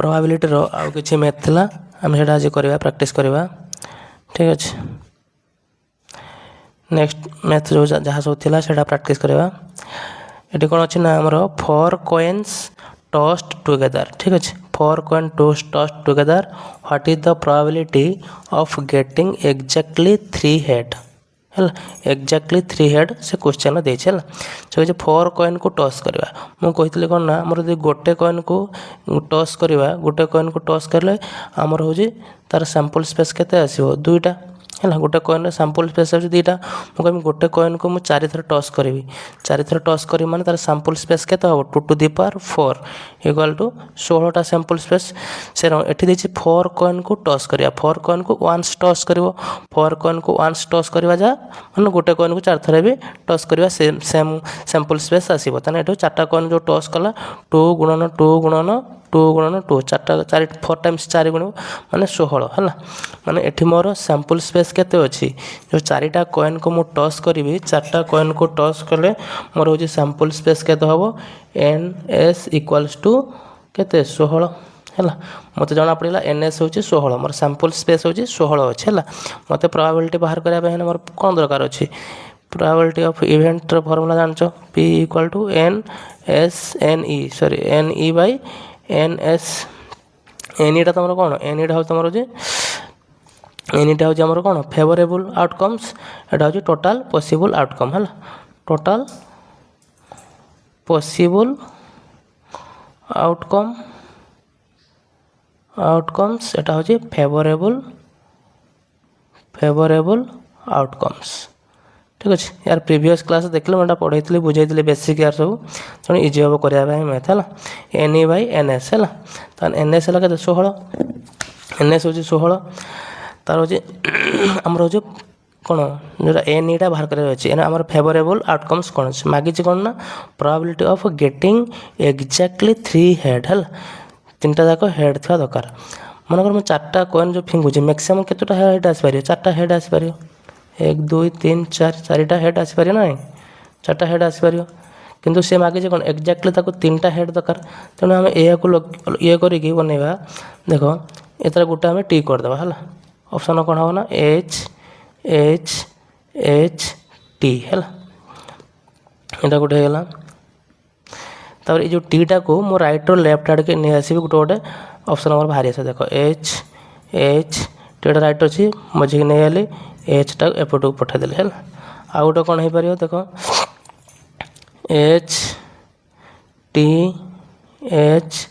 Probability आउ किछि math थिला आम सेटा आज करबा प्रैक्टिस करबा ठीक अछि। नेक्स्ट मैथ जो जहाँ सब थिला सेटा प्रैक्टिस करबा। एटी कोन अछि ना हमरो 4 कॉइन्स टॉस्ड टुगेदर ठीक अछि। 4 coin tossed together what is the probability of getting exactly 3 head है एक्जाक्टली 3 हेड से क्वेश्चन दे है से 4 कॉइन को टॉस करवा मुझे कौन ना आमर जो गोटे कॉइन को टॉस करवा गोटे कॉइन को टॉस कले आमर हूँ तार सैंपल स्पेस केते आसो दुईटा है गोटे कॉइन सैंपल स्पेस आज दुईटा मुझे गोटे कॉइन को मुझे 4 थर टॉस करी 4 थर टॉस करी माने तार सैंपल स्पेस केते हम 2 to the power 4 equal to 16टा सैंपल स्पेस से एठी देछि 4 कॉइन को टॉस करिया 4 कॉइन को वंस टॉस करिवो 4 कॉइन को वंस टॉस करवा जा माने गोटे कॉइन को 4 थर भी टॉस करवा सेम सैंपल स्पेस आसीबो तने एठो 4टा कॉइन जो टॉस कला 2 गुणन 2 गुणन 2 गुणन 2 4 4 टाइम्स 4 गुण माने 16 है माने एठी मोर सैंपल स्पेस केते अछि जो 4टा कॉइन को मु टॉस करी 4टा कॉइन को टॉस कले मोर हो सैंपल स्पेस केते हबो ns इक्वल्स टू केते 16 है मत जना पड़ा ns हूँ 16 मोर सैंपल स्पेस हूँ 16 अच्छे है मत प्रोबेबिलिटी बाहर करने मोर कौन दरकार अच्छी प्रोबेबिलिटी ऑफ इवेंट फॉर्मूला जानच p equal to n sorry ne by ns एनीटा तुम कौन एनीटा हूँ तुम एनीटा हूँ आम कौन फेवरेबल आउटकम्स एटा हूँ टोटाल पॉसिबल आउटकम है टोटाल पॉसिबल आउटकम्स एटा हूँ फेवरेबल आउटकम्स ठीक अच्छे यार प्रीवियस क्लास देखले मैं पढ़ाई बुझाई बेसिक यार सब तेणु इजी हम करने मैथ है N E by N S है तो एन एस है क्या 16 एन एस हूँ 16 तार हूँ आमर हूँ कौन जो एन ईटा बाहर कर फेवरेबल आउटकम्स कौन मागिच कौन ना probability of getting exactly 3 head है 3टा जाक हेड थी दरकार मनकर मुझे 4टा कॉइन जो फिंगुची मैक्सिमम केतोटा हेड आसपार 4टा हेड आसपार 1 2 3 4 4टा हेड आसपार ना 4टा हेड आसपार किंतु से मागिचे कौन एक्जाक्टली 3टा हेड दरकार तेणु आम ये करके बनवा देख एतर गोटे आम टी करदे है ऑप्शन कौन हम ना एच टी है यहाँ गोटे होगा तापर ये जो टीटा को मो राइट रो लेफ्ट आड़ के नहीं आसबि गोटे गोटे ऑप्शन नंबर बाहरी आस देख एच टीटा राइट अच्छी मझी की नहीं आली एच टा एपट को पठादेली है आउ गोटे कौन हो पार देख एच टी एच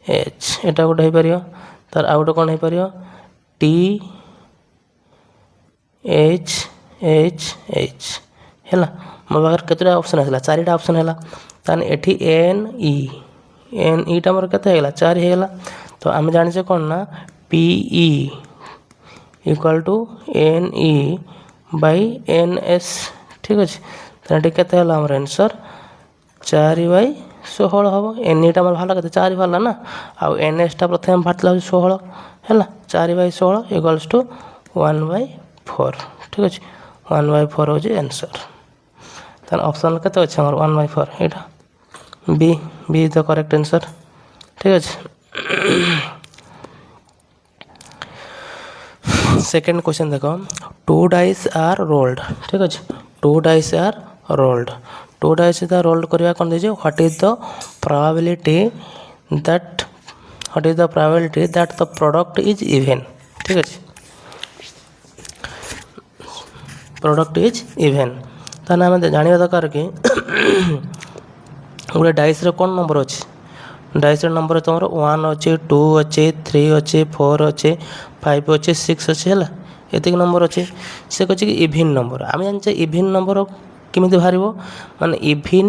एच एटा गोटे हो पार तार आउ गोटे कौन हो पार टी एच एच एच है मो पाखे केतटा ऑप्शन आसला 4टा ऑप्शन है ताने एठी एन ई टा मोर केते हेला 4 हेला तो आम जानिसे कौन ना P E equal to N E by N S ठीक अच्छे तो केते हेला हमर आंसर 4/16 हम एन ई टा मोर बाहर केते 4 बाहर ना आउ एन एस टा प्रथम बाहरला 16 है 4/16 इक्वल्स टू 1/4 ठीक अच्छे 1/4 हूँ आंसर तो ऑप्शन केते अच्छे हमर 1/4 यहाँ B is the correct answer ठीक अच्छे। सेकेंड क्वेश्चन देखो 2 डाइस आर रोल्ड ठीक अच्छे 2 dice are rolled 2 dice are rolled करवा कौन दीजिए what is the probability that the product is even ठीक अच्छे प्रोडक्ट इज इवेन ताने आम जाना दरकार कि गोटे डाइस कौन नंबर अच्छे डाइस नंबर तुम 1 अच्छे 2 अच्छे 3 अच्छे 4 अच्छे 5 अच्छे 6 अच्छे है ये नंबर अच्छे से कहे कि इभिन नंबर आम जाने इभिन नंबर केमी बाहर माने इभिन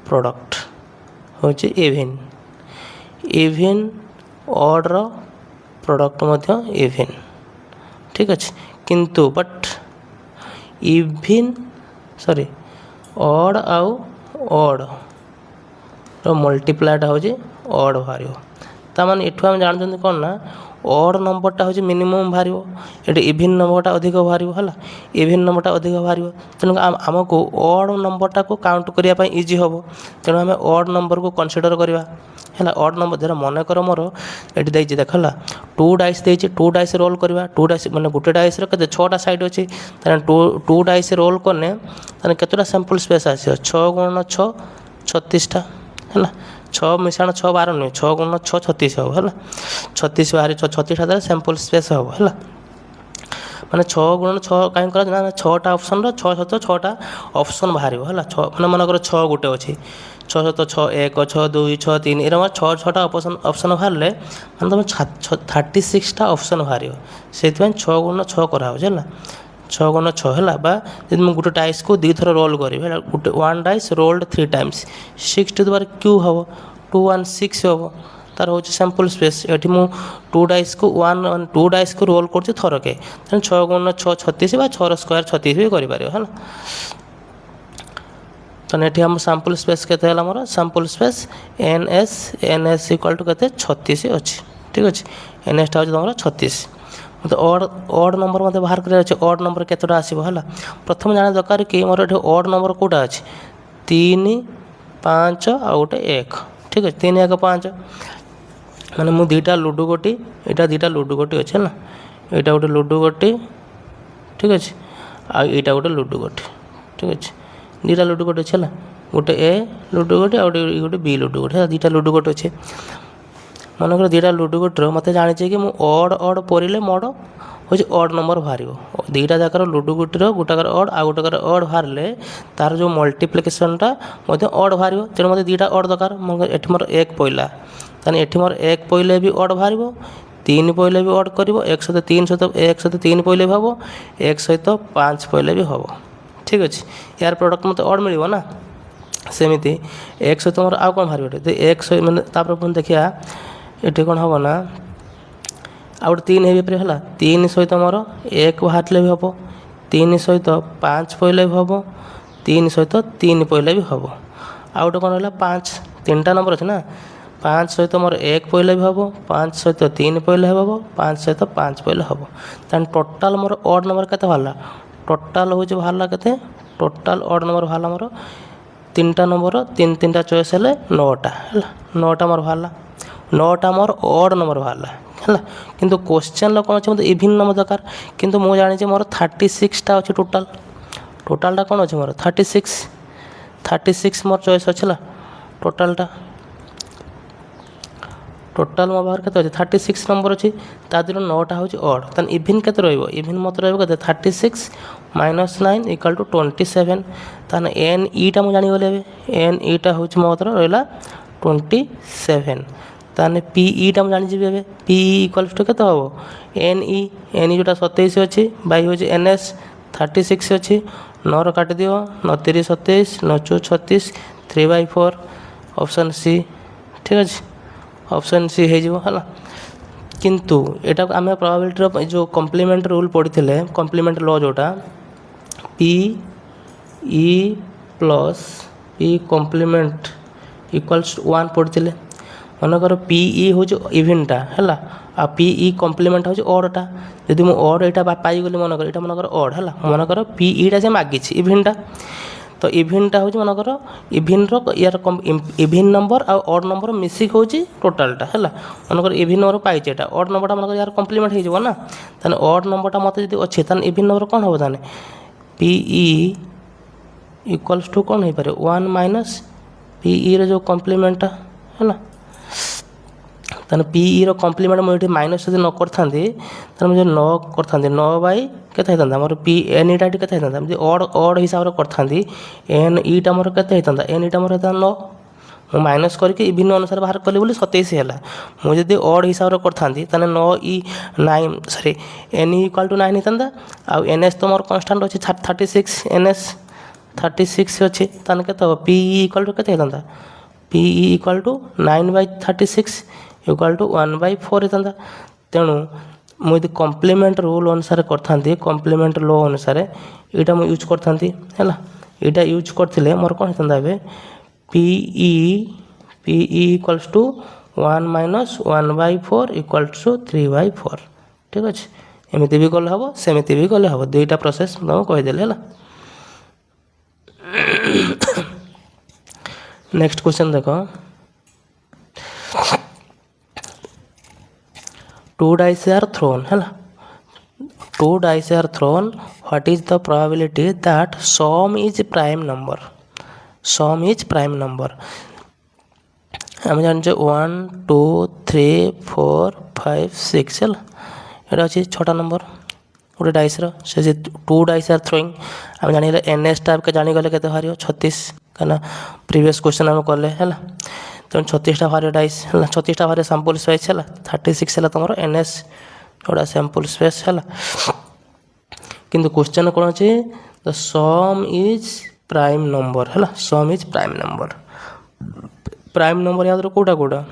प्रोडक्ट हूँ इभिन ऑड प्रोडक्ट इभिन ठीक अच्छे किंतु बट इभिन सॉरी ऑड आउ ऑड मल्टीप्लायटा हूँ ऑड बाहर तामान एठू आम जानते कौन ना ऑड नंबरटा हूँ मिनिमम बाहर ये इभिन नंबरटा अधिक बाहर है इभिन नंबरटा अधिक बाहर तेणु आमको ऑड नंबरटा को काउंट करने इजी हम तेणु आम ऑड नंबर को कनसीडर करवा है ऑड नंबर धर मनकर मोर ये देखिए देख है 2 डाइस देती 2 डाइस रोल करवा 2 डाइस मैंने गोटे डाइस के 6टा साइड अच्छी टू डाइस रोल करने केतटा सैंपल स्पेस आस 6 गुणन 6 36टा है 6 मिशाण 6 12 नुहे 6 गुणन 6 36 हम है 36 बाहर 36 सैंपल स्पेस हम है मैंने 6 गुणन 6 कहीं कर 6टा ऑप्शन 6 सत 6टा ऑप्शन बाहर है मैंने मनकर 6 गोटे अच्छी 6 सत 6 1 6 2 6 3 ये 6टा ऑप्शन बाहर मैंने तुम 36टा ऑप्शन बाहर से 6 गुणन 6 कराऊे है 6 गुण 6 है जब मुझे गोटे डाइस को 2 थर रोल करी गोटे 1 dice rolled 3 times 6 to the power Q हम 2 1 6 हम तार हूँ सैंपल स्पेस ये मुझ 2 डाइस को 2 डाइस को रोल कर थरके 6 गुण 6 36 6 स्क्वायर 36 भी कर है तो ये आम सैंपल स्पेस के मोर sample space N S equal to के 36 अच्छी ठीक अच्छे एन एस टा तुम 36 तो ऑड नंबर मत बाहर कर ऑड नंबर केतटा आसो है प्रथम जाना दरकार कि मोर ये ऑड नंबर कौटा अच्छे 3 5 आ गोटे 1 ठीक अच्छे 3 1 5 मैंने मुझे 2टा लुडु गोटी यहाँ 2टा लुडु गोटी अच्छे ना यहाँ गोटे लुडु गोटी ठीक अच्छे आईटा गोटे लुडु गोटी ठीक अच्छे 2टा लुडु गोटी अच्छे गोटे ए लुडु गोटी आ गोटे बी लुडु गोटी 2टा लुडु गोटी अच्छे मनकर 2टा लुडु गोटर मत जानी कि मुझ ऑड पड़े मोर हूँ ऑड नंबर बाहर 2टा जाकर लुडु गोटीर गोटाकर ऑड आ गोटाकर ऑड बाहर तार जो मल्टीप्लिकेशनटा ऑड बाहर तेणु मत 2टा ऑड दरकार ये मोर 1 पड़ा ताने ये मोर 1 पड़े भी ऑड बाहर 3 पड़े भी ऑड कर 1 सहित 3 सहित 1 सहित 3 पड़े भी हम 1 सहित 5 पड़े भी हम ठीक अच्छे यार प्रोडक्ट मत ऑड मिल ना सेमती 1 सहित मोर आउ कौन बाहर 1 सहित मैंने देखिए ये कौन हम ना आ गए 3 है 3 सहित मोर 1 बाहर भी हम 3 सहित 5 पड़े भी हम 3 सहित 3 पड़े भी हम आ गए कौन रहा 5 3टा नंबर अच्छे ना 5 सहित मोर 1 पड़े भी हम 5 सहित 3 पड़े हम 5 सहित 5 पड़े हम तान टोटाल मोर ऑड नंबर के बाहर टोटाल हूँ बाहर के टोटाल ऑड नंबर बाहर मोर 3टा नंबर 3टा चॉइस है 9टा है 9टा मोर बाहर 9टा मोर ऑड नंबर बाहर है किंतु क्वेश्चन कौन अच्छे मतलब इभिन्न नंबर दरकार किंतु मुझे जानी मोर 36टा अच्छे टोटालटा कौन अच्छे मोर 36 मोर चॉइस अच्छे टोटालटा टोटाल मो बाहर के 36 नंबर अच्छी तादर 9टा हूँ ऑड तान इभिन के इभिन मत रही 36 -9 इक्वल टू 27 तान एन ईटा मुझे जानीगली एन ईटा हूँ मत रहा 27 ताने पी ईटा मुझे जानी पी इक्वल टू के हम एन ई जोटा 27 अच्छी बाई हूँ एन एस 36 अच्छी 9 काट दियो 9 3 27 9 4 36 3/4 ऑप्शन सी ठीक अच्छे ऑप्शन सी है किंतु यहाँ आम प्रोबेबिलिटी जो कम्प्लीमेंट रूल पढ़ी कम्प्लीमेंट लॉ जोटा P E plus P complement equals 1 पढ़ी मनकर पी ई हूँ इभिनटा है आ पी ई कम्प्लीमेंट हूँ ऑडटा जदि मुझे ऑड यहाँ पाईगली मनकर यहाँ मनकर ऑड है मनकर पी ईटा से मागी इभिनटा तो इभिनटा हूँ मनकर इभिन यार इभिन नंबर आ ऑड नंबर मिसिक हूँ टोटालटा है मनकर इभिन नंबर पाई यहाँ ऑड नंबरटा मनकर यार कम्प्लीमेंट हो ना ताने ऑड नंबरटा मत जो अच्छे ताने इभिन नंबर कौन हम ताने पी ई इक्वल्स टू कौन हो पारे 1 माइनस पी ई रो कम्प्लीमेंटा है ताने पी ई रो कम्प्लीमेंट मुझे माइनस यदि न करता मुझे 9 करता 9 के मोर पी एन ईटा के मुझे ऑड हिसाब से करता एन ईटा मोर के एन ईटा मोर 9 मुझे माइनस करके इभिन्न अनुसार बाहर कली बोली 27 है मुझे ऑड हिसाब से करता 9 ई 9 सॉरी एन इक्वल टू 9 होता आउ एन एस तो मोर कन्स्टांट अच्छे 36 एन एस 36 अच्छे ताने के पी इक्वल टू के P equal to 9/36 equal to 1/4 होता तेणु मुझे कम्प्लीमेंट रूल अनुसार करता कम्प्लीमेंट लॉ अनुसार यहाँ मुझे यूज करता है यहाँ यूज करते मोर कौन होता है P E equals to 1 minus 1/4 equals to 3/4 ठीक अच्छे एमती भी कले हम सेमती भी कले हम 2टा प्रोसेस तुमको कहीदेली है नेक्स्ट क्वेश्चन देख टू डाइस आर थ्रोन है। Two dice are thrown, what is the probability that sum is prime number? Sum is prime number. आम जाने 1 2 3 4 5 6 है। यहाँ अच्छे 6टा नंबर गोटे डाइस से टू डाइस आर थ्रोइंग। आम जानी एनएस टाइप के जानीगले के बाहर 36 कहीं प्रीवियस क्वेश्चन आम कले है। तेणु 36टा बाहर डाइस है, 36टा बाहर सैंपल स्पेस है। 36 है तुम एनएस जोड़ा सैंपल स्पेस है। किंतु क्वेश्चन कौन अच्छे the sum is prime number है। Sum is prime number. Prime number याद कौटा कौटा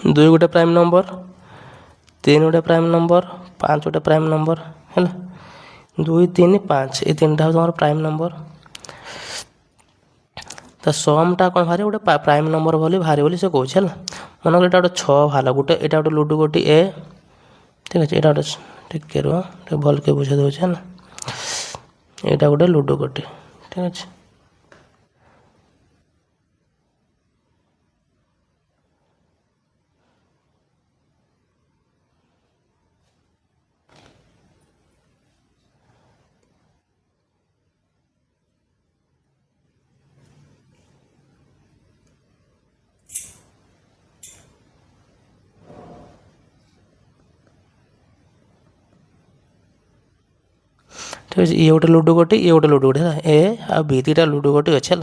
2 गोटे प्राइम नंबर, 3 गोटे प्राइम नंबर, 5 गोटे प्राइम नंबर है। 2 3 5 ये 3टा हूँ तुम प्राइम नंबर। तो समटा कौन बाहर गोटे प्राइम नंबर बोली बाहर बोली से कौन है। मन कर गोटे 6 बाहर गोटे यहाँ गोटे लुडु गोटी ए ठीक अच्छे। यहाँ गोटे टे रुह भल के बुझे दूचे है। यहाँ गोटे लुडु गोटी ठीक अच्छे। ठीक है ये गोटे लुडु गोटी ये गोटे लुडु गोटी है ए आ बी 2टा लुडु गोटी अच्छे है।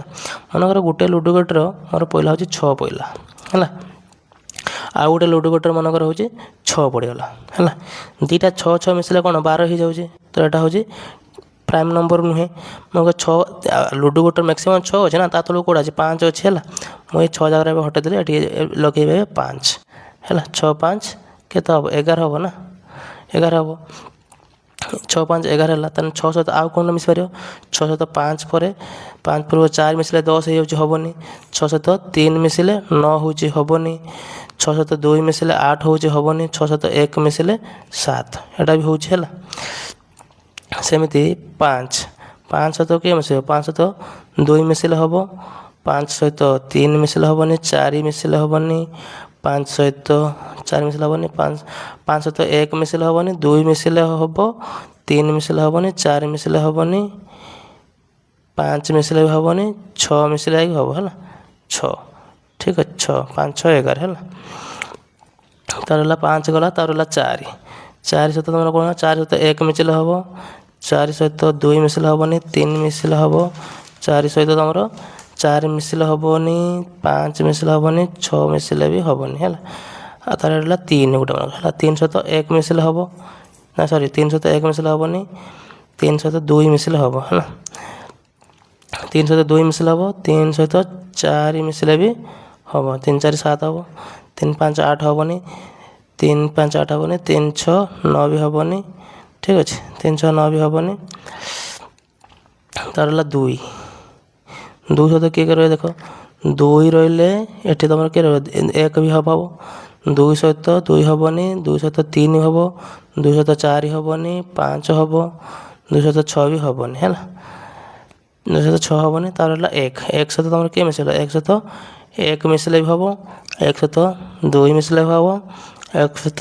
मनकर गोटे लुडु गोटीर मोर पहला हूँ 6 पड़ा है। आउ गोटे लुडु गोटर मनकर हूँ 6 पड़गला है। 2टा 6 6 मिसले कौन 12 हो जाऊँगी। तो यहाँ हूँ प्राइम नंबर नुहे। मैं 6 लुडु गोटर मैक्सिमम 6 अच्छे ना तलू कौड़ा अच्छे 5 अच्छे है। मुझे 6 जगह हटेदेली ये लगे 5 है। 6 5 के हम 11 हम ना 11 हम 6 5 11 है। तेना 6 सहित आउ कौन मिस पार 6 सहित 5 पर 5 पूर्व 4 मिसले 10 हो हेनी। 6 सहित 3 मिसले 9 हूँ हेनी। 6 सहित 2 मिसले 8 हूँ हेनी। 6 सहित 1 मिसले 7 यहाँ भी हूँ है। सेमती 5 5 सहित किए मिस 5 सहित 2 मिसले हम। 5 सहित 3 मिसले हेनी। 4 मिसले हेनी। 5 सहित 4 मिसले हेनी। 5 सहित 1 मिसले हेनी। 2 मिसले हम। 3 मिसले हेनी। 4 मिसले हेनी। 5 मिसले भी हेनी। 6 मिसले हम है 6 ठीक है। 6 5 6 11 है। तार 5 गला तार 4 4 सहित तुम कौन 4 सहित 1 मिसले हम। 4 सहित 2 मिसले हेनी। 3 मिसले हम। 4 सहित तुम 4 मिसले हेनी। 5 मिसले हेनी। 6 मिसले भी हेनी है। तार 3 गोटे है। 3 सहित 1 मिसले हम ना सॉरी 3 सहित 1 मिसले हेनी। 3 सहित 2 मिसले हम है। 3 सहित 2 मिसले हम। 3 सहित 4 मिसले भी हम। 3 4 7 हम। 3 5 8 हेनी। 3 5 8 हेनी। 3 6 9 भी हेनी ठीक अच्छे। 3 6 9 भी हेनी। तार 2 2 सहित किए रही देख 2 रही ये तुम किए रही 1 भी हम। 2 सहित 2 हेनी। 2 सहित 3 हम। 2 सहित 4 हेनी। 5 हम। 2 सहित 6 भी हेनी है। 2 सहित 6 हेनी। तार 1 1 सहित तुम किए मिसल 1 सहित 1 मिसले भी हम। 1 सहित 2 मिसले भी हम। 1 सहित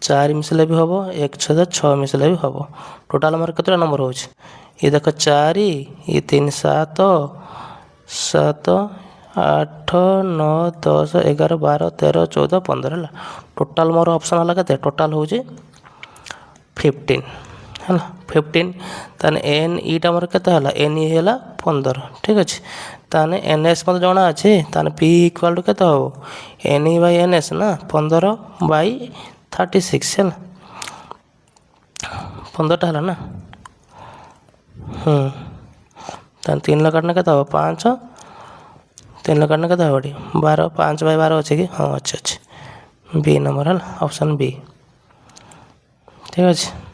4 मिसले भी हम। 1 सहित 6 मिसले भी हम। टोटाल मोर केतटा नंबर हो ये देख 4 ये 3 7 7 8 9 10 11 12 13 14 15 है। टोटाल मोर ऑप्शन है के टोटाल हूँ 15 है 15। ताने एन ईटा मोर केते है एन ई है 15 ठीक अच्छे। ताने एन एस मत जना अच्छे ताने पी इक्वाल टू केते हम N E by N S ना 15 बाई 36 है 15टा है ना। ताने 3 काटना केते हम 5 3 काटना केते हम 12 5 बाई 12 अच्छे कि हाँ अच्छे अच्छे बी नंबर है ऑप्शन बी ठीक अच्छे।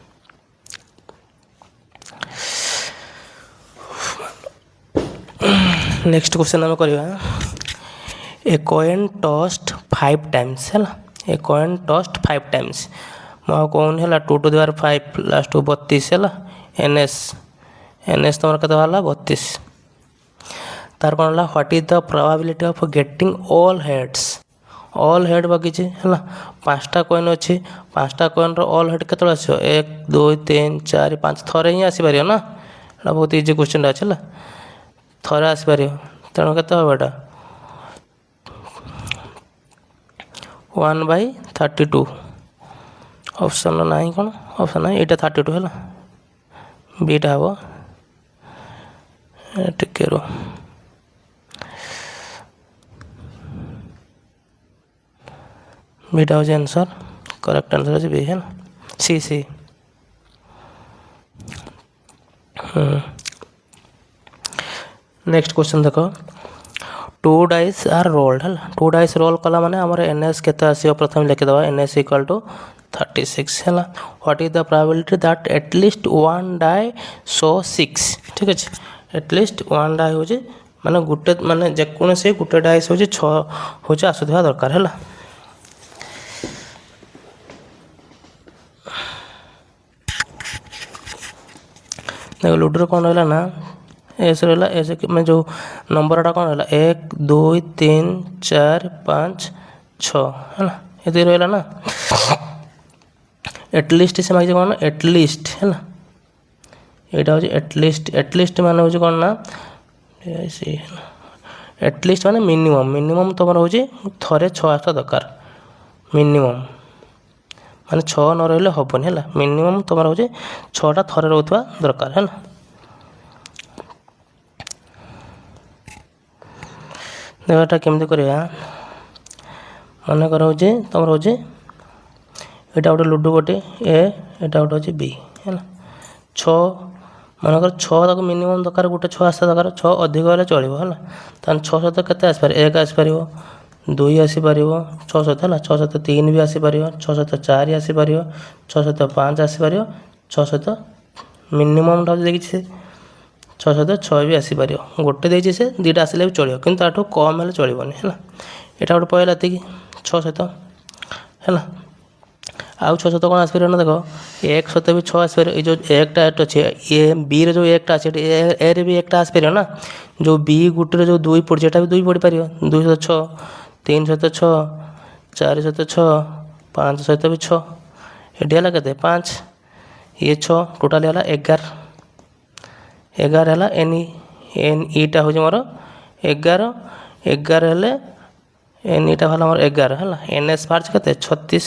नेक्स्ट क्वेश्चन आम करवा ए कॉइन टॉस्ट 5 टाइम्स है। ए कॉइन टॉस्ट 5 टाइम्स मो कौन है 2 टू द पावर 5 लास्ट 32 है। एन एस तुम के 32 तार कौन है what is the probability of getting all heads all head ବଗିଛି ହେଲା। 5ଟା କଏନ୍ ଅଛି, 5ଟା କଏନ୍ର ଅଲ୍ ହେଡ଼୍ କେତେବେଳେ ଆସିବ? 1 2 3 4 5 ଥରେ ହିଁ ଆସିପାରିବ ନା। ଏଇଟା ବହୁତ ଇଜି କ୍ୱେଶ୍ଚିନ୍ଟା ଅଛି ହେଲା, ଥରେ ଆସିପାରିବ। ତେଣୁ କେତେ ହେବ ଏଇଟା? 1/32। ଅପସନ୍ ନାହିଁ କ'ଣ? ଅପସନ୍ ନାହିଁ, ଏଇଟା 32 ହେଲା, ବିଟା ହେବ। ଟିକେ ରୁହ, ବିଟା ହେଉଛି ଆନ୍ସର୍। କରେକ୍ଟ ଆନ୍ସର୍ ହେଉଛି ବି ହେଲା, ସି। ନେକ୍ସଟ କ୍ୱେଶ୍ଚନ୍ ଦେଖ, 2 dice are rolled ହେଲା। 2 dice ରୋଲ୍ କଲା ମାନେ ଆମର NS କେତେ ଆସିବ? ପ୍ରଥମେ ଲେଖିଦେବା, NS equal to 36 ହେଲା। What is the probability that at least 1 die show 6? ଠିକ୍ ଅଛି, ଏଟଲିଷ୍ଟ 1 die ହେଉଛି ମାନେ ଗୋଟେ, ମାନେ ଯେକୌଣସି ଗୋଟେ ଡାଇସ୍ ହେଉଛି 6 ହେଉଛି ଆସୁଥିବା ଦରକାର ହେଲା। ଦେଖ ଲୁଡ଼ୋରେ କ'ଣ ରହିଲା ନା, ଏସ୍ ରହିଲା। ଏସ୍ ମାନେ ଯେଉଁ ନମ୍ବରଟା କ'ଣ ରହିଲା? 1 2 3 4 5 6 ହେଲା, ଏତିକି ରହିଲା ନା। ଏଟଲିଷ୍ଟ ସେ ମାଗିଛି କ'ଣ? ଏଟଲିଷ୍ଟ ହେଲା, ଏଇଟା ହେଉଛି ଏଟଲିଷ୍ଟ। ଏଟଲିଷ୍ଟ ମାନେ ହେଉଛି କ'ଣ ନା, ଏଟଲିଷ୍ଟ ମାନେ ମିନିମମ୍। ମିନିମମ୍ ତୁମର ହେଉଛି ଥରେ 6 ଆସିବା ଦରକାର। ମିନିମମ୍ ମାନେ 6 ନ ରହିଲେ ହେବନି ହେଲା। ମିନିମମ୍ ତୁମର ହେଉଛି 6ଟା ଥରେ ରହୁଥିବା ଦରକାର ହେଲା। ଦେଖ ଏଇଟା କେମିତି କରିବା? ମନେକର ହେଉଛି ତୁମର ହେଉଛି ଏଇଟା ଗୋଟେ ଲୁଡ଼ୁ ଗୋଟେ ଏ, ଏଇଟା ଗୋଟେ ହେଉଛି ବି ହେଲା। 6 ମନେକର 6 ତାକୁ ମିନିମମ୍ ଦରକାର, ଗୋଟେ 6 ଆସିବା ଦରକାର। 6 ଅଧିକ ହେଲେ ଚଳିବ ହେଲା। ତାହେଲେ 6 ସହିତ କେତେ ଆସିପାରିବ? 1 ଆସିପାରିବ, 2 ଆସିପାରିବ 6 ସହିତ ହେଲା, 6 ସହିତ 3 ବି ଆସିପାରିବ, 6 ସହିତ 4 ଆସିପାରିବ, 6 ସହିତ 5 ଆସିପାରିବ, 6 ସହିତ ମିନିମମ୍ଟା ଦେଖିଛି ସେ 6 ସହିତ 6 ବି ଆସିପାରିବ। ଗୋଟେ ଦେଇଛି ସେ, 2ଟା ଆସିଲେ ବି ଚଳିବ, କିନ୍ତୁ ତାଠୁ କମ୍ ହେଲେ ଚଳିବନି ହେଲା। ଏଇଟା ଗୋଟେ ପଳେଇଲା ଏତିକି 6 ସହିତ ହେଲା। ଆଉ 6 ସହିତ କ'ଣ ଆସିପାରିବ ନା, ଦେଖ 1 ସହିତ ବି 6 ଆସିପାରିବ। ଏଇ ଯେଉଁ 1ଟା ଅଛି, ଏ ବିରେ ଯେଉଁ 1ଟା ଅଛି, ଏଠି ଏରେ ବି 1ଟା ଆସିପାରିବ ନା। ଯେଉଁ ବି ଗୋଟେରେ ଯେଉଁ 2 ପଡ଼ିଛି, ଏଇଟା ବି 2 ପଡ଼ିପାରିବ। 2 ସହିତ 6, 3 ସହିତ 6, 4 ସହିତ 6, 5 ସହିତ ବି 6। ଏଠି ହେଲା କେତେ? 5, ଇଏ 6, ଟୋଟାଲି ହେଲା 11 ହେଲା। ଇଟା ହେଉଛି ମୋର 11 ହେଲେ ଇଟା ହେଲା ମୋର 11 ହେଲା। NS ବାହାରିଛି କେତେ? 36।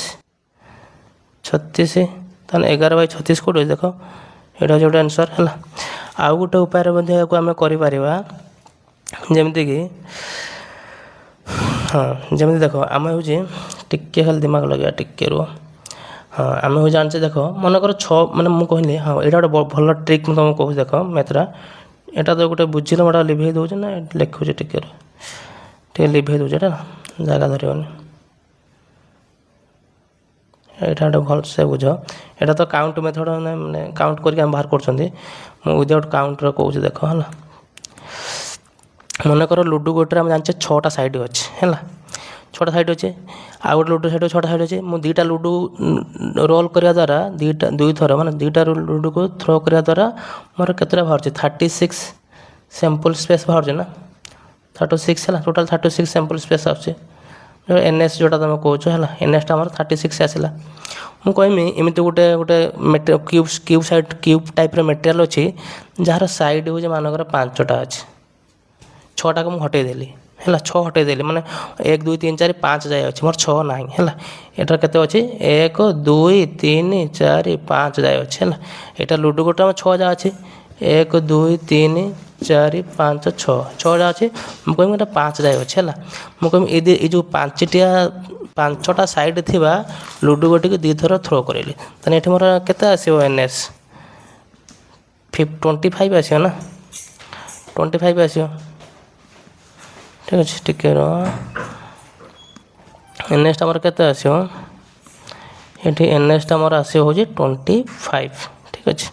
ତାହେଲେ 11/36 କେଉଁଠି ଅଛି? ଦେଖ ଏଇଟା ହେଉଛି ଗୋଟେ ଆନ୍ସର୍ ହେଲା। ଆଉ ଗୋଟେ ଉପାୟରେ ମଧ୍ୟ ଏହାକୁ ଆମେ କରିପାରିବା, ଯେମିତିକି ଯେମିତି ଦେଖ ଆମେ ହେଉଛି ଟିକେ ଖାଲି ଦିମାଗ ଲଗେଇବା, ଟିକେ ରୁହ। ଆମେ ହେଉଛି ଜାଣିଛେ, ଦେଖ ମନେକର 6 ମାନେ ମୁଁ କହିଲି, ଏଇଟା ଗୋଟେ ଭଲ ଟ୍ରିକ୍ ମୁଁ ତୁମକୁ କହୁଛି। ଦେଖ ମ୍ୟାଥ୍ରା ଏଇଟା ତ ଗୋଟେ ବୁଝିଲେ ମୁଁ ଏଇଟା ଲିଭେଇ ଦେଉଛି ନା, ଲେଖୁଛି ଟିକେ ଲିଭେଇ ଦେଉଛି, ଏଇଟା ଜାଗା ଧରିବନି। ଏଇଟା ଗୋଟେ ଭଲସେ ବୁଝ। ଏଇଟା ତ କାଉଣ୍ଟ ମେଥଡ଼, ମାନେ କାଉଣ୍ଟ କରିକି ଆମେ ବାହାର କରୁଛନ୍ତି। ମୁଁ ୱିଦାଉଟ୍ କାଉଣ୍ଟର କହୁଛି, ଦେଖ ହେଲା। ମନେକର ଲୁଡ଼ୁ ଗୋଟେରେ ଆମେ ଜାଣିଛେ 6ଟା ସାଇଡ଼୍ ଅଛି ହେଲା। 6ଟା ସାଇଡ଼୍ ଅଛି, ଆଉ ଗୋଟେ ଲୁଡ଼ୁ ସାଇଡ଼୍ 6ଟା ସାଇଡ଼୍ ଅଛି। ମୁଁ 2ଟା ଲୁଡ଼ୁ ରୋଲ୍ କରିବା ଦ୍ୱାରା, 2 ଥର ମାନେ 2ଟା ଲୁଡ଼ୁକୁ ଥ୍ରୋ କରିବା ଦ୍ୱାରା ମୋର କେତେଟା ବାହାରୁଛି? 36 ସାମ୍ପଲ୍ ସ୍ପେସ୍ ବାହାରୁଛି ନା। 36 ହେଲା, ଟୋଟାଲ୍ 36 ସାମ୍ପଲ୍ ସ୍ପେସ୍ ଆସୁଛି। NS ଯେଉଁଟା ତୁମେ କହୁଛ ହେଲା, NSଟା ଆମର 36 ଆସିଲା। ମୁଁ କହିବି ଏମିତି ଗୋଟେ କ୍ୟୁବ୍ ଟାଇପ୍ର ମେଟେରିଆଲ୍ ଅଛି, ଯାହାର ସାଇଡ଼୍ ହେଉଛି ମାନଙ୍କର 5ଟା ଅଛି। 6ଟାକୁ ମୁଁ ହଟେଇଦେଲି ହେଲା, 6 ହଟେଇଦେଲି ମାନେ 1 2 3 4 5 ଯାଏ ଅଛି, ମୋର 6 ନାହିଁ ହେଲା। ଏଟାର କେତେ ଅଛି? 1 2 3 4 5 ଯାଏ ଅଛି ହେଲା। ଏଇଟା ଲୁଡ଼ୁ ଗୋଟେ ଆମର 6 ଯାଏ ଅଛି, 1 2 3 4 5 6 ଯାଏ ଅଛି। ମୁଁ କହିବି ଏଇଟା 5 ଯାଏ ଅଛି ହେଲା। ମୁଁ କହିବି ଏଇ ଯେଉଁ 5ଟା ସାଇଡ଼୍ ଥିବା ଲୁଡ଼ୁ ଗୋଟିକୁ 2 ଥର ଥ୍ରୋ କରେଇଲି, ତାହେଲେ ଏଠି ମୋର କେତେ ଆସିବ? NS 25 ଆସିବ ନା, 25 ଆସିବ। ଠିକ୍ ଅଛି, ଟିକେ ରୁହ। NSଟା ମୋର କେତେ ଆସିବ? ଏଠି NSଟା ମୋର ଆସିବ ହେଉଛି 25। ଠିକ୍ ଅଛି,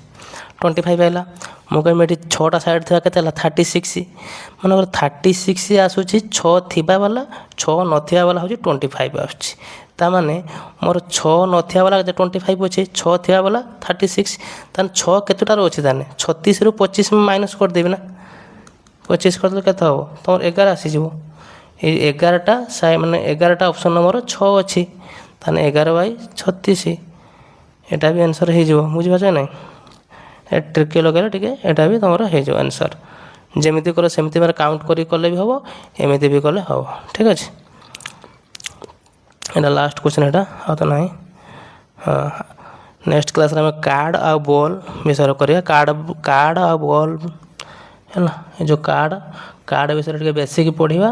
25 ଆସିଲା। ମୁଁ କହିବି ଏଠି 6ଟା ସାଇଡ଼୍ ଥିବା କେତେ ହେଲା? 36। ମନେକର 36 ଆସୁଛି, 6 ଥିବା ବାଲା, 6 ନଥିବା ବାଲା ହେଉଛି 25 ଆସୁଛି। ତାମାନେ ମୋର 6 ନଥିବା ବାଲା କେତେ? 25 ଅଛି, 6 ଥିବା ବାଲା 36। ତାହେଲେ 6 କେତେଟାରୁ ଅଛି? ତାହେଲେ 36ରୁ 25 ମାଇନସ୍ କରିଦେବି ନା। 25 କରିଦେଲେ କେତେ ହେବ? ତୁମର 11 ଆସିଯିବ। এই 11টা ମାନେ 11ଟା ଅପସନ୍ ମୋର 6 ଅଛି, ତାହେଲେ 11/36 ଏଇଟା ବି ଆନ୍ସର୍ ହେଇଯିବ। ବୁଝିପାରୁଛ ନାଇଁ? ଏ ଟ୍ରିକି ଲଗାଇଲେ ଟିକେ ଏଇଟା ବି ତୁମର ହେଇଯିବ ଆନ୍ସର୍। ଯେମିତି କର ସେମିତି ମାନେ କାଉଣ୍ଟ କରି କଲେ ବି ହେବ, ଏମିତି ବି କଲେ ହେବ। ଠିକ୍ ଅଛି, ଏଇଟା ଲାଷ୍ଟ କ୍ୱେଶ୍ଚନ୍, ଏଇଟା ଆଉ ତ ନାହିଁ। ହଁ, ନେକ୍ସଟ କ୍ଲାସ୍ରେ ଆମେ କାର୍ଡ଼ ଆଉ ବଲ୍ ବିଷୟରେ କରିବା। କାର୍ଡ଼ ଆଉ ବଲ୍ ହେଲା, ଏ ଯେଉଁ କାର୍ଡ଼ ବିଷୟରେ ଟିକେ ବେସିକ୍ ପଢ଼ିବା,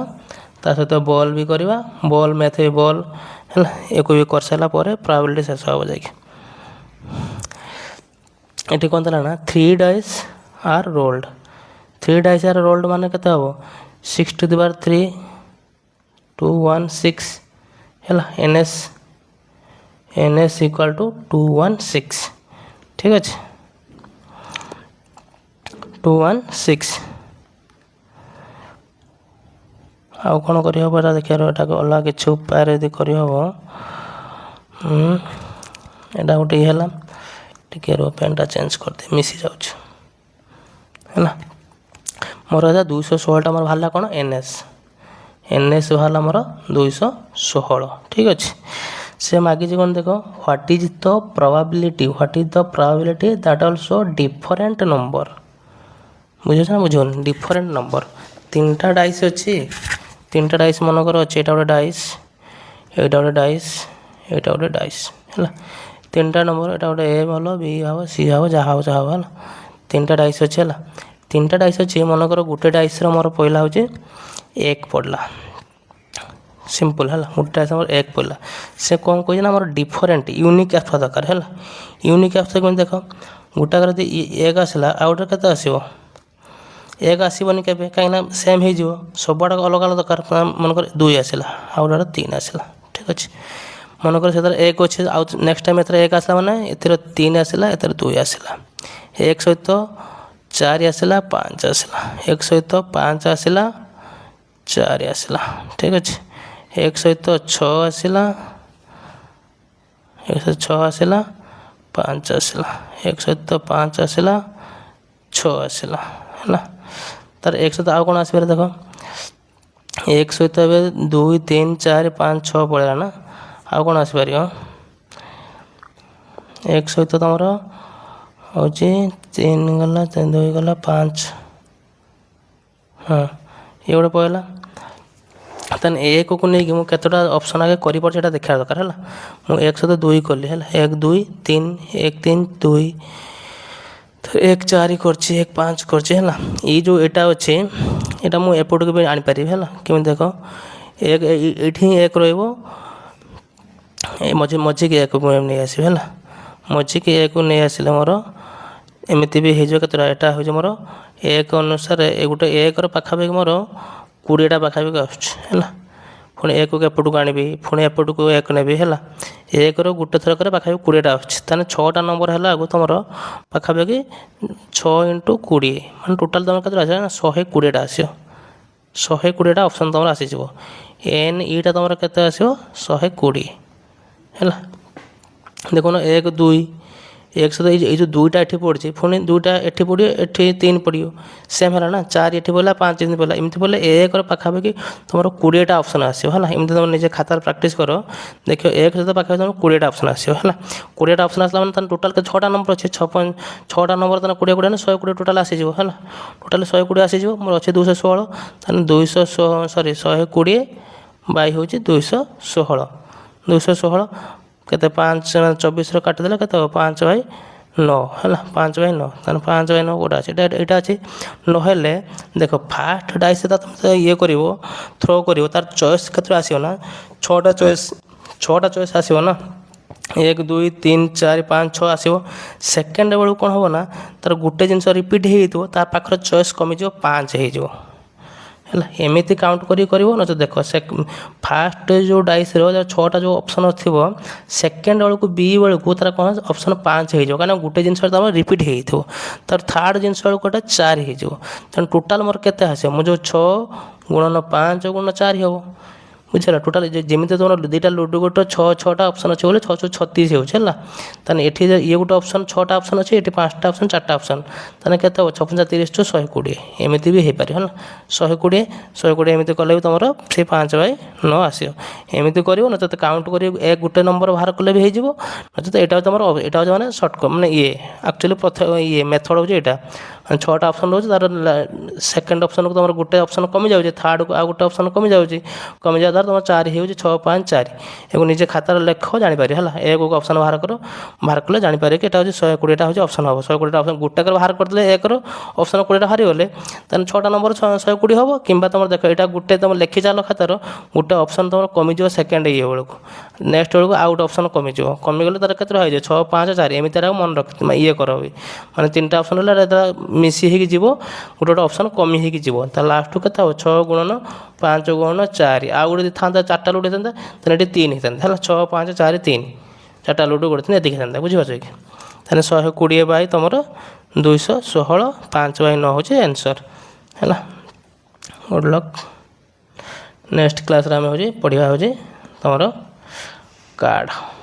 ତା ସହିତ ବଲ୍ ବି କରିବା। ବଲ୍ ମ୍ୟାଥ୍ ବି ବଲ୍ ହେଲା, ୟାକୁ ବି କରିସାରିଲା ପରେ ପ୍ରୋବାବିଲିଟି ଶେଷ ହେବ ଯାଇକି। ଏଠି କ'ଣ ଥିଲା ନା 3 dice are rolled। 3 dice are rolled ମାନେ କେତେ ହେବ? 6 to the power 3 216 ହେଲା, NS equal to 216। ଠିକ୍ ଅଛି, 216। ଆଉ କ'ଣ କରିହେବ ଏଇଟା ଦେଖିବାର, ଏଟାକୁ ଅଲଗା କିଛି ଉପାୟରେ ଯଦି କରିହେବ। ଏଇଟା ଗୋଟେ ଇଏ ହେଲା, ଟିକେ ରୁହ ପେନ୍ଟା ଚେଞ୍ଜ କରିଦିଏ, ମିଶି ଯାଉଛି ହେଲା। ମୋର ହେଲା 216ଟା ମୋର ବାହାରିଲା କ'ଣ? NS ବାହାରିଲା ମୋର 216। ଠିକ୍ ଅଛି, ସେ ମାଗିଛି କ'ଣ ଦେଖ, what is the probability that also different number. ବୁଝୁଛ ନା ବୁଝୁନି? Different number. 3ଟା ଡାଇସ୍ ଅଛି, 3ଟା ଡାଇସ୍ ମନେକର ଅଛି, ଏଇଟା ଗୋଟେ ଡାଇସ୍, ଏଇଟା ଗୋଟେ ଡାଇସ୍, ଏଇଟା ଗୋଟେ ଡାଇସ୍ ହେଲା। 3ଟା ନମ୍ବର, ଏଇଟା ଗୋଟେ A ଭଲ, B ହେବ, C ହେବ, ଯାହା ହେବ ହେଲା। 3ଟା ଡାଇସ୍ ଅଛି ହେଲା। 3ଟା ଡାଇସ୍ ଅଛି, ମନେକର ଗୋଟେ ଡାଇସ୍ର ମୋର ପଇଲା ହେଉଛି 1 ପଡ଼ିଲା, ସିମ୍ପଲ୍ ହେଲା। ଗୋଟେ ଡାଇସ୍ ମୋର 1 ପଡ଼ିଲା। ସେ କ'ଣ କହିଛି ନା ଆମର ଡିଫରେଣ୍ଟ ୟୁନିକ୍ ଆସିବା ଦରକାର ହେଲା। ୟୁନିକ୍ ଆସିବା କେମିତି ଦେଖ, ଗୋଟାକରେ ଯଦି 1 ଆସିଲା, ଆଉ ଗୋଟେ କେତେ ଆସିବ? 1 ଆସିବନି କେବେ, କାହିଁକିନା ସେମ୍ ହେଇଯିବ, ସବୁଆଡ଼େ ଅଲଗା ଅଲଗା ଦରକାର। ମନେକର 2 ଆସିଲା, ଆଉ ଗୋଟେ 3 ଆସିଲା। ଠିକ୍ ଅଛି, ମନେକର ସେଥିରେ 1 ଅଛି, ଆଉ ନେକ୍ସଟ ଟାଇମ୍ ଏଥିରେ 1 ଆସିଲା ମାନେ ଏଥିରେ 3 ଆସିଲା, ଏଥିରେ 2 ଆସିଲା। 1 ସହିତ 4 ଆସିଲା, 5 ଆସିଲା। 1 ସହିତ 5 ଆସିଲା, 4 ଆସିଲା। ଠିକ୍ ଅଛି, 1 ସହିତ 6 ଆସିଲା, 1 ସହିତ 6 ଆସିଲା, 5 ଆସିଲା। 1 ସହିତ 5 ଆସିଲା, 6 ଆସିଲା ହେଲା। ତାର 1 ସହିତ ଆଉ କ'ଣ ଆସିପାରେ ଦେଖ, 1 ସହିତ ଏବେ 2 3 4 5 6 ପଳେଇଲା ନା, ଆଉ କ'ଣ ଆସିପାରିବ? 1 ସହିତ ତୁମର ହେଉଛି 3 ଗଲା, 2 ଗଲା 5, ହଁ ଇଏ ଗୋଟେ ପଳେଇଲା। ତାହେଲେ 1କୁ ନେଇକି ମୁଁ କେତେଟା ଅପସନ୍ ଆଗେ କରିପାରୁଛି ସେଇଟା ଦେଖିବା ଦରକାର ହେଲା। ମୁଁ 1 ସହିତ 2 କଲି ହେଲା, 1 2 3, 1 3 2, 1 4 କରିଛି, 1 5 କରିଛି ହେଲା। ଏଇ ଯେଉଁ ଏଇଟା ଅଛି, ଏଇଟା ମୁଁ ଏପଟକୁ ବି ଆଣିପାରିବି ହେଲା। କେମିତି ଦେଖ, ଏଇଠି ହିଁ 1 ରହିବ, ମଝିକି 1କୁ ନେଇ ଆସିବି ହେଲା। ମଝିକି 1କୁ ନେଇ ଆସିଲେ ମୋର ଏମିତି ବି ହେଇଯିବ କେତେଟା, ଏଇଟା ହେଉଛି ମୋର 1 ଅନୁସାରେ ଗୋଟେ 1ର ପାଖାପାଖି ମୋର 20ଟା ପାଖାପାଖି ଆସୁଛି ହେଲା। ପୁଣି 1କୁ ଏପଟକୁ ଆଣିବି, ପୁଣି ଏପଟକୁ 1 ନେବି ହେଲା। 1ର ଗୋଟେ ଥରକରେ ପାଖାପାଖି 20ଟା ଆସୁଛି, ତାହେଲେ 6ଟା ନମ୍ବର ହେଲା ଆଗକୁ ତୁମର ପାଖାପାଖି 6 × 20, ମାନେ ଟୋଟାଲ୍ ତୁମର କେତେ ଆସିବ ନା 120ଟା ଆସିବ। 120ଟା ଅପସନ୍ ତୁମର ଆସିଯିବ। NEଟା ତୁମର କେତେ ଆସିବ? 120 ହେଲା। ଦେଖୁନ 1 2, 1 ସହିତ ଏଇ ଯେଉଁ 2ଟା ଏଠି ପଡ଼ିଛି, ପୁଣି 2ଟା ଏଠି ପଡ଼ିବ, ଏଠି 3 ପଡ଼ିବ, ସେମ୍ ହେଲା ନା। 4 ଏଠି ପଡ଼ିଲା, 5 ଏମିତି ପଡ଼ିଲା, ଏମିତି ପଡ଼ିଲେ 1ର ପାଖାପାଖି ତୁମର 20ଟା ଅପସନ୍ ଆସିବ ହେଲା। ଏମିତି ତୁମେ ନିଜେ ଖାତାରେ ପ୍ରାକ୍ଟିସ୍ କର, ଦେଖିବ 1 ସହିତ ପାଖାପାଖି ତୁମର 20ଟା ଅପସନ୍ ଆସିବ ହେଲା। 20ଟା ଅପସନ୍ ଆସିଲା ମାନେ ତାହେଲେ ଟୋଟାଲ୍ 6ଟା ନମ୍ବର ଅଛି, 6ଟା ନମ୍ବର ତାହେଲେ 20 20 120 ଟୋଟାଲ୍ ଆସିଯିବ ହେଲା। ଟୋଟାଲ୍ 120 ଆସିଯିବ, ମୋର ଅଛି 216, ତାହେଲେ 120 ବାଇ ହେଉଛି 216, 216 କେତେ 5 24ରୁ କାଟିଦେଲେ କେତେ ହେବ? 5/9 ହେଲା, 5/9, ତାହେଲେ 5/9 କେଉଁଟା ଅଛି? ଏଇଟା ଅଛି। ନହେଲେ ଦେଖ, ଫାଷ୍ଟ ଡାଇସ୍ ତୁମେ ଇଏ କରିବ, ଥ୍ରୋ କରିବ, ତାର ଚଏସ୍ କେତେଟା ଆସିବ ନା 6ଟା ଚଏସ୍ ଆସିବ ନା। 1 2 3 4 5 6 ଆସିବ। ସେକେଣ୍ଡ ବେଳକୁ କ'ଣ ହେବ ନା, ତାର ଗୋଟେ ଜିନିଷ ରିପିଟ୍ ହେଇଯାଇଥିବ, ତା ପାଖରେ ଚଏସ୍ କମିଯିବ, 5 ହେଇଯିବ ହେଲା। ଏମିତି କାଉଣ୍ଟ କରି କରିବ। ନଚେତ ଦେଖ, ଫାଷ୍ଟ ଯେଉଁ ଡାଇସ୍ର 6ଟା ଯେଉଁ ଅପସନ୍ ଥିବ, ସେକେଣ୍ଡ ବେଳକୁ B ବେଳକୁ ତାର କ'ଣ ଅପସନ୍ 5 ହେଇଯିବ, କାରଣ ଗୋଟେ ଜିନିଷ ତୁମର ରିପିଟ୍ ହେଇଯାଇଥିବ। ତାର ଥାର୍ଡ଼ ଜିନିଷ ବେଳକୁ ଏଟା 4 ହେଇଯିବ। ତେଣୁ ଟୋଟାଲ୍ ମୋର କେତେ ଆସିବ? ମୁଁ ଯେଉଁ 6 × 5 × 4 ହେବ, ବୁଝିଲା ଟୋଟାଲ ଯେମିତି ତୁମର ଦୁଇଟା ଲୁଡ଼ୁ ଗୋଟେ ଛଅଟା ଅପସନ୍ ଅଛି ବୋଲେ 636 ହେଉଛି ହେଲା। ତାହେଲେ ଏଠି ଇଏ ଗୋଟେ ଅପସନ୍ 6ଟା ଅପସନ୍ ଅଛି, ଏଠି 5ଟା ଅପସନ୍ 4ଟା ଅପସନ୍, ତାହେଲେ କେତେ ହେବ 6×30 = 120 ଏମିତି ବି ହେଇପାରିବ ହେଲା। 120 ଏମିତି କଲେ ବି ତୁମର ସେଇ 5/9 ଆସିବ। ଏମିତି କରିବ ନଚେତ କାଉଣ୍ଟ କରି ଗୋଟେ ନମ୍ବର ବାହାର କଲେ ବି ହେଇଯିବ, ନଚେତ ଏଇଟା ତୁମର ଏଇଟା ହେଉଛି ମାନେ ସର୍ଟକଟ୍ ମାନେ ଆକ୍ଚୁଆଲି ମେଥଡ଼ ହେଉଛି ଏଇଟା। 6ଟା ଅପସନ୍ ରହୁଛି, ତାର ସେକେଣ୍ଡ ଅପସନ୍କୁ ତୁମର ଗୋଟେ ଅପସନ୍ କମିଯାଉଛି, ଥାର୍ଡ଼କୁ ଆଉ ଗୋଟେ ଅପସନ୍ କମିଯାଉଛି, କମିଯାବା ଦ୍ୱାରା ତୁମର 4 ହେଇଯାଉଛି 6, 5, 4 ଏବଂ ନିଜେ ଖାତାରେ ଲେଖ ଜାଣିପାରିବ ହେଲା। ଏକ ଅପସନ୍ ବାହାର କଲେ ଜାଣିପାରିବ କି ଏଇଟା ହେଉଛି 120ଟା ହେଉଛି ଅପସନ୍ ହେବ। 120ଟା ଅପସନ୍ ଗୋଟାକରେ ବାହାର କରିଦେଲେ ଏକର ଅପସନ୍ 20ଟା ବାହାରିଗଲେ ତାହେଲେ 6ଟା ନମ୍ବର 120 ହେବ। କିମ୍ବା ତୁମର ଦେଖ ଏଇଟା ଗୋଟେ ତୁମର ଲେଖି ଚାଲ ଖାତାର ଗୋଟେ ଅପସନ୍ ତୁମର କମିଯିବ ସେକେଣ୍ଡ ବେଳକୁ, ନେକ୍ସଟ ବେଳକୁ ଆଉ ଗୋଟେ ଅପସନ୍ କମିଯିବ, କମିଗଲେ ତାର କେତେ ରହିଯିବ 6, 5, 4 ଏମିତି ମନେ ରଖ କର ମାନେ 3ଟା ଅପସନ୍ ହେଲେ ମିଶି ହେଇକି ଯିବ, ଗୋଟେ ଅପସନ୍ କମି ହେଇକି ଯିବ। ତା ଲାଷ୍ଟକୁ କେତେ ହେବ 6×5×4 ଆଉ ଗୋଟେ ଥାନ୍ତା 4ଟା ଲୁଡ଼ୁ ହେଇଥାନ୍ତା, ତାହେଲେ ଏଠି 3 ହେଇଥାନ୍ତା ହେଲା। 6, 5, 4, 3 4ଟା ଲୁଡ଼ୁ ଗୋଟେ ଏତିକି ହେଇଥାନ୍ତା, ବୁଝିପାରୁଛ କି? ତାହେଲେ 120 ତୁମର 216, 5/9 ହେଉଛି ଆନ୍ସର୍ ହେଲା। Good lock. ନେକ୍ସଟ କ୍ଲାସ୍ରେ ଆମେ ପଢ଼ିବା ହେଉଛି ତୁମର କାର୍ଡ଼।